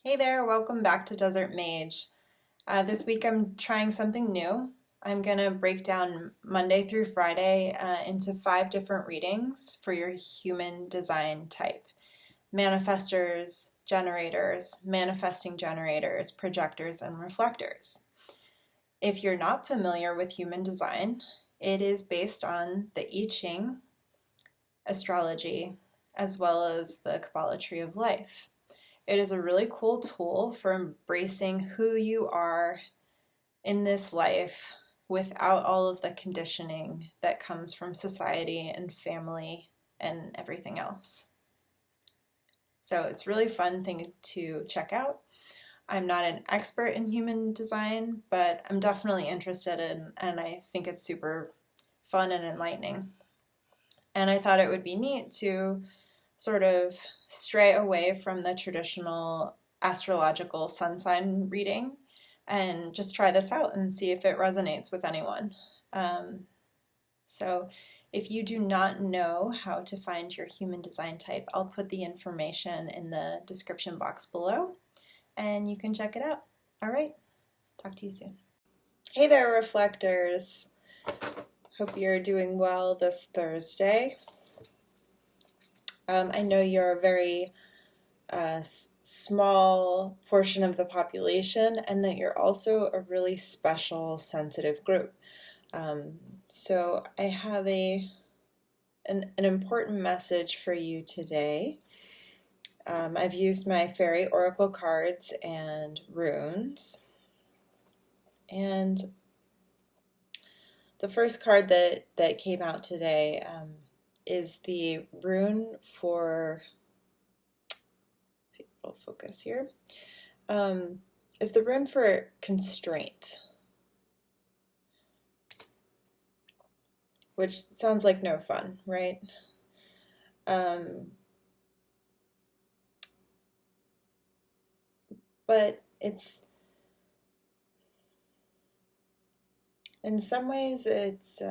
Hey there, welcome back to Desert Mage. This week I'm trying something new. I'm going to break down Monday through Friday into 5 different readings for your human design type. Manifestors, generators, manifesting generators, projectors, and reflectors. If you're not familiar with human design, it is based on the I Ching, astrology, as well as the Kabbalah tree of life. It is a really cool tool for embracing who you are in this life without all of the conditioning that comes from society and family and everything else. So it's a really fun thing to check out. I'm not an expert in human design, but I'm definitely interested in, and I think it's super fun and enlightening. And I thought it would be neat to sort of stray away from the traditional astrological sun sign reading and just try this out and see if it resonates with anyone. So if you do not know how to find your human design type, I'll put the information in the description box below and you can check it out. All right, talk to you soon. Hey there, Reflectors. Hope you're doing well this Thursday. I know you're a very small portion of the population and that you're also a really special, sensitive group. So I have an important message for you today. I've used my Faery oracle cards and runes. And the first card that came out today is the rune for, let's see if it'll focus here, is the rune for constraint, which sounds like no fun, right? But it's, in some ways it's,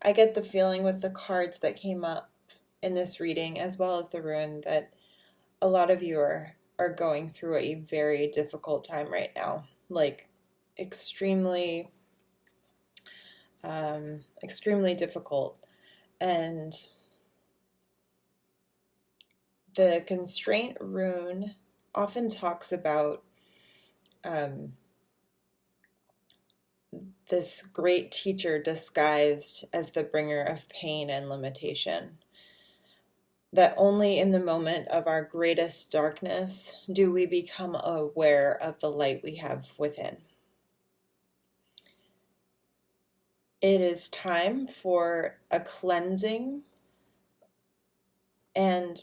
I get the feeling with the cards that came up in this reading, as well as the rune, that a lot of you are going through a very difficult time right now, like extremely difficult. And the constraint rune often talks about this great teacher disguised as the bringer of pain and limitation. That only in the moment of our greatest darkness do we become aware of the light we have within. It is time for a cleansing, and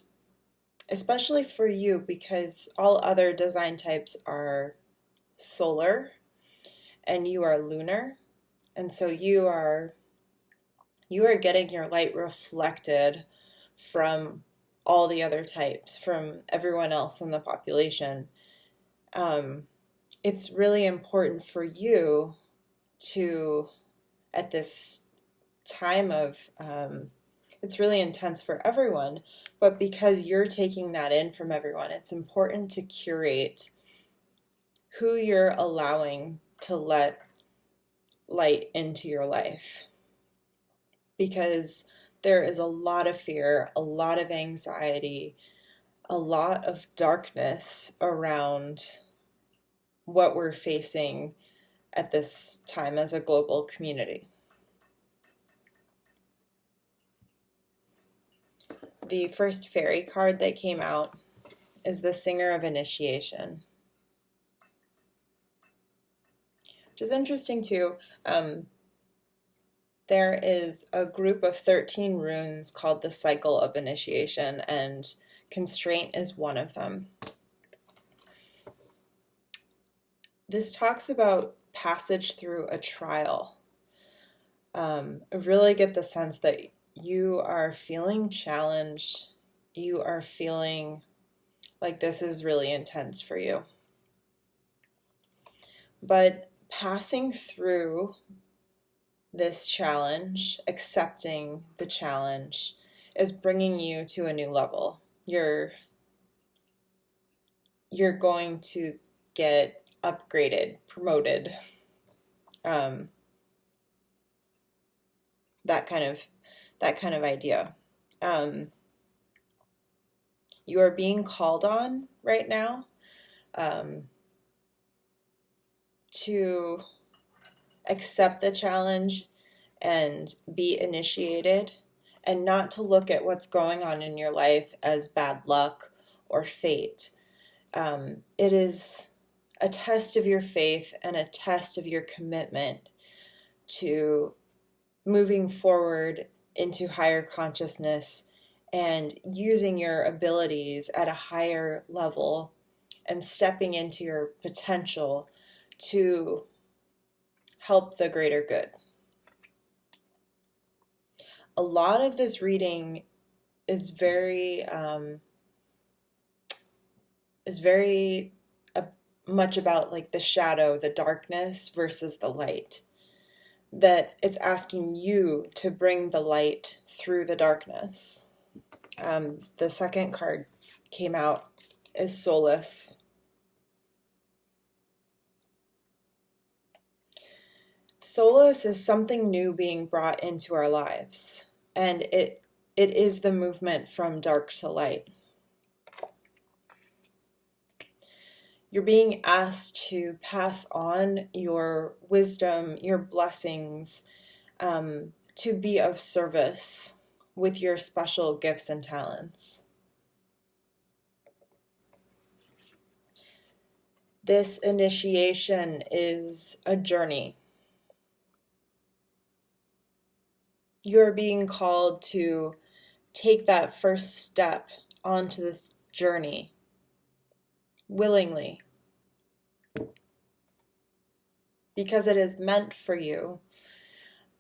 especially for you, because all other design types are solar and you are lunar, and so you are getting your light reflected from all the other types, from everyone else in the population. It's really important for you to, at this time of, it's really intense for everyone, but because you're taking that in from everyone, it's important to curate who you're allowing to let light into your life. Because there is a lot of fear, a lot of anxiety, a lot of darkness around what we're facing at this time as a global community. The first fairy card that came out is the Singer of Initiation, which is interesting too. There is a group of 13 runes called the Cycle of Initiation, and Constraint is one of them. This talks about passage through a trial. I really get the sense that you are feeling challenged. You are feeling like this is really intense for you. But passing through this challenge, accepting the challenge, is bringing you to a new level. You're you're going to get upgraded, promoted, um, that kind of idea. Um, you are being called on right now, um, to accept the challenge and be initiated, and not to look at what's going on in your life as bad luck or fate. It is a test of your faith and a test of your commitment to moving forward into higher consciousness and using your abilities at a higher level and stepping into your potential to help the greater good. A lot of this reading is very much about like the shadow, the darkness versus the light. That it's asking you to bring the light through the darkness. The second card came out as Solace. Solace is something new being brought into our lives, and it is the movement from dark to light. You're being asked to pass on your wisdom, your blessings, to be of service with your special gifts and talents. This initiation is a journey. You're being called to take that first step onto this journey willingly, because it is meant for you.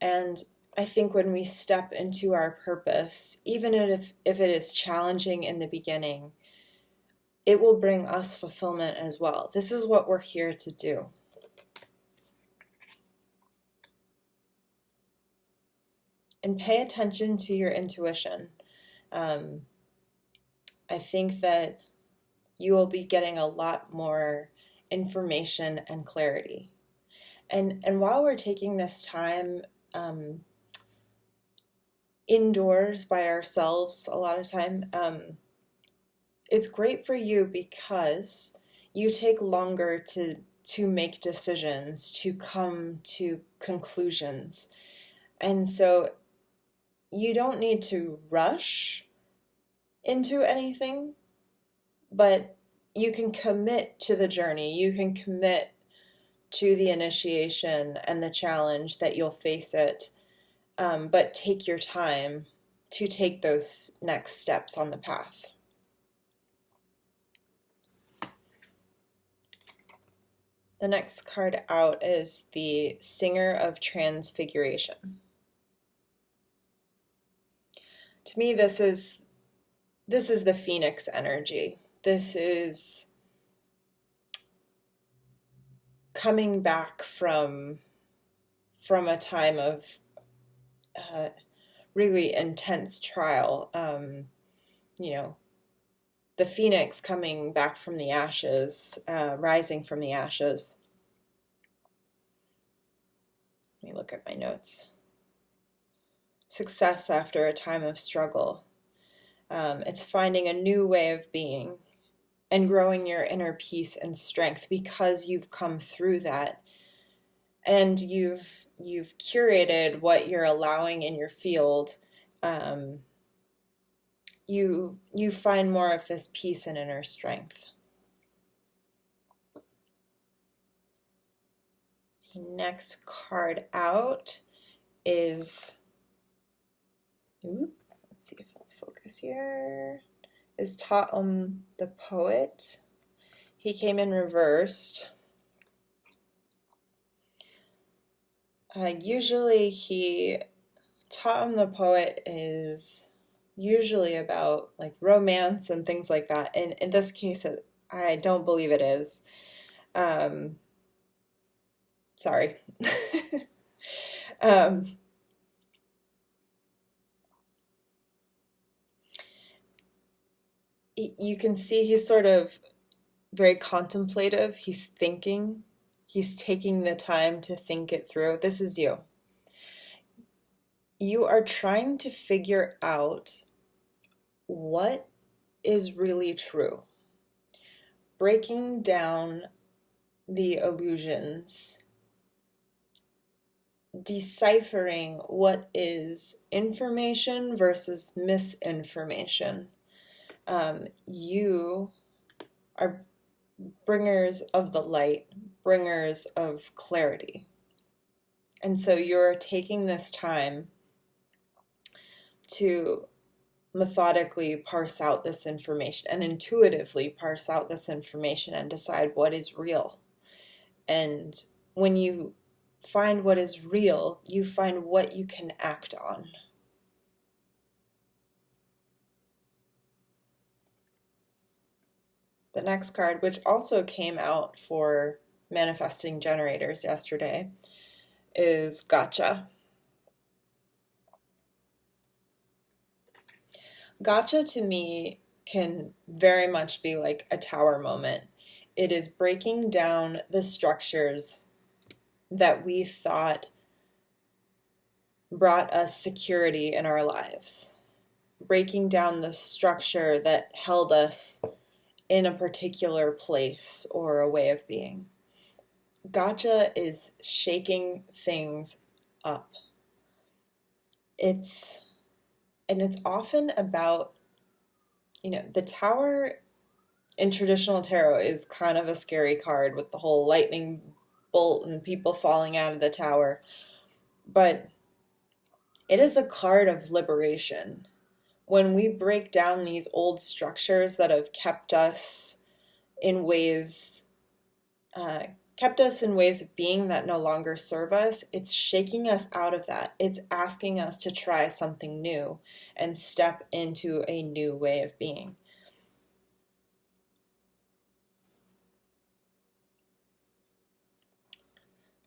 And I think when we step into our purpose, even if it is challenging in the beginning, it will bring us fulfillment as well. This is what we're here to do. And pay attention to your intuition. I think that you will be getting a lot more information and clarity. And while we're taking this time indoors by ourselves a lot of time, it's great for you because you take longer to make decisions, to come to conclusions. And so you don't need to rush into anything, but you can commit to the journey. You can commit to the initiation and the challenge that you'll face it, but take your time to take those next steps on the path. The next card out is the Singer of Transfiguration. To me, this is the Phoenix energy. This is coming back from a time of really intense trial. The phoenix coming back from the ashes, rising from the ashes. Let me look at my notes. Success after a time of struggle. It's finding a new way of being and growing your inner peace and strength because you've come through that. And you've curated what you're allowing in your field. You find more of this peace and inner strength. The next card out is, let's see if I'll focus here, is Ta'um the Poet. He came in reversed. Usually Ta'um the Poet is usually about like romance and things like that. And in this case, I don't believe it is. Sorry. You can see he's sort of very contemplative. He's thinking. He's taking the time to think it through. This is you. You are trying to figure out what is really true. Breaking down the illusions, deciphering what is information versus misinformation. You are bringers of the light, bringers of clarity. And so you're taking this time to methodically parse out this information and intuitively parse out this information and decide what is real. And when you find what is real, you find what you can act on. The next card, which also came out for manifesting generators yesterday, is Gotcha. Gotcha to me can very much be like a tower moment. It is breaking down the structures that we thought brought us security in our lives. Breaking down the structure that held us in a particular place or a way of being. Gotcha is shaking things up. It's often about, the tower in traditional tarot is kind of a scary card with the whole lightning bolt and people falling out of the tower. But it is a card of liberation. When we break down these old structures that have kept us in ways of being that no longer serve us, it's shaking us out of that. It's asking us to try something new and step into a new way of being.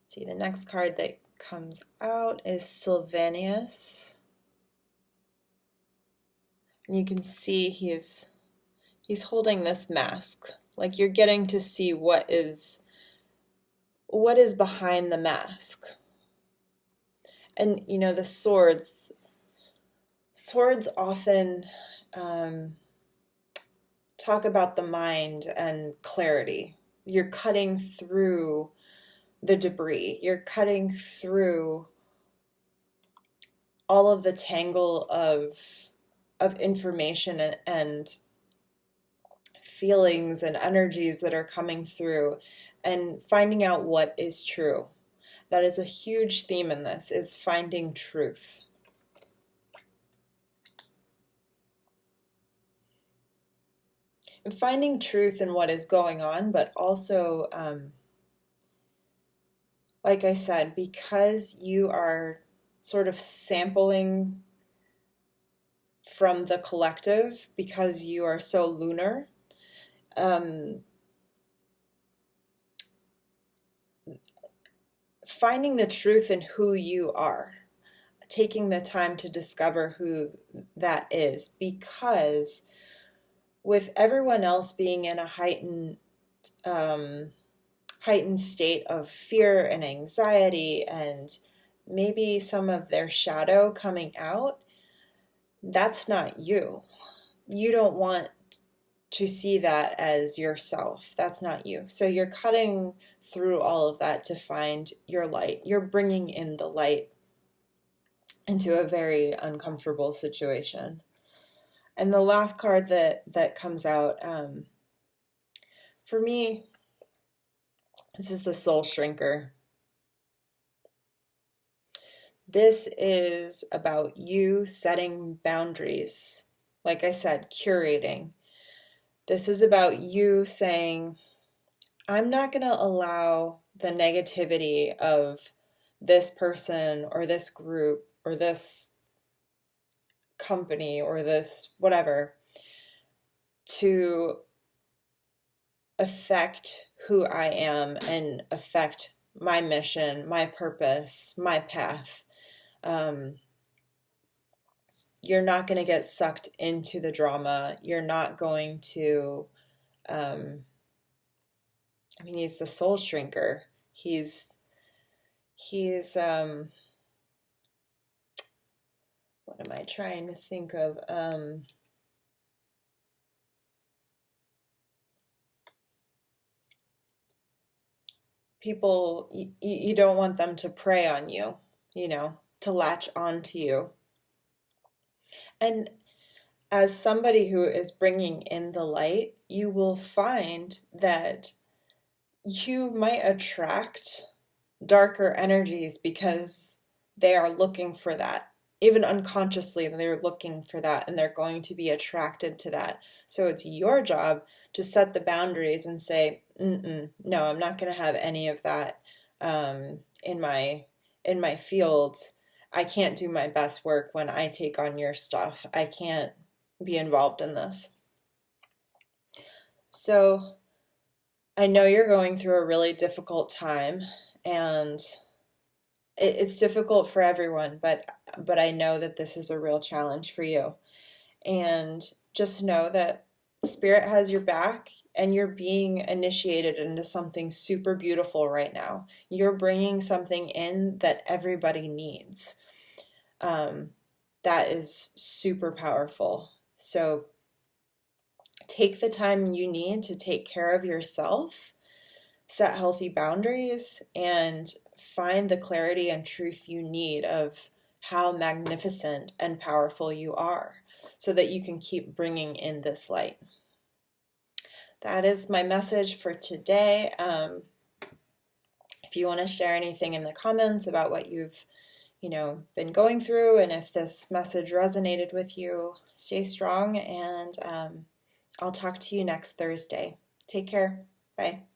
Let's see, the next card that comes out is Sylvanus. And you can see he's holding this mask. Like you're getting to see what is behind the mask. And the swords often talk about the mind and clarity. You're cutting through the debris. You're cutting through all of the tangle of information and feelings and energies that are coming through, and finding out what is true. That is a huge theme in this, is finding truth. And finding truth in what is going on, but also, like I said, because you are sort of sampling from the collective, because you are so lunar, finding the truth in who you are, taking the time to discover who that is, because with everyone else being in a heightened state of fear and anxiety and maybe some of their shadow coming out, that's not you. You don't want to see that as yourself. That's not you. So you're cutting through all of that to find your light. You're bringing in the light into a very uncomfortable situation. And the last card that comes out, for me, this is the Soul Shrinker. This is about you setting boundaries. Like I said, curating. This is about you saying, I'm not going to allow the negativity of this person or this group or this company or this whatever to affect who I am and affect my mission, my purpose, my path. You're not going to get sucked into the drama. You're not going to I mean, he's the soul shrinker. He's what am I trying to think of? People, you don't want them to prey on you, to latch onto you. And as somebody who is bringing in the light, you will find that you might attract darker energies because they are looking for that. Even unconsciously, they're looking for that and they're going to be attracted to that. So it's your job to set the boundaries and say, no, I'm not going to have any of that in my field. I can't do my best work when I take on your stuff. I can't be involved in this. So I know you're going through a really difficult time, and it's difficult for everyone, but I know that this is a real challenge for you. And just know that Spirit has your back, and you're being initiated into something super beautiful right now. You're bringing something in that everybody needs. That is super powerful. So take the time you need to take care of yourself, set healthy boundaries, and find the clarity and truth you need of how magnificent and powerful you are so that you can keep bringing in this light. That is my message for today. If you want to share anything in the comments about what you've been going through, and if this message resonated with you, stay strong, and I'll talk to you next Thursday. Take care. Bye.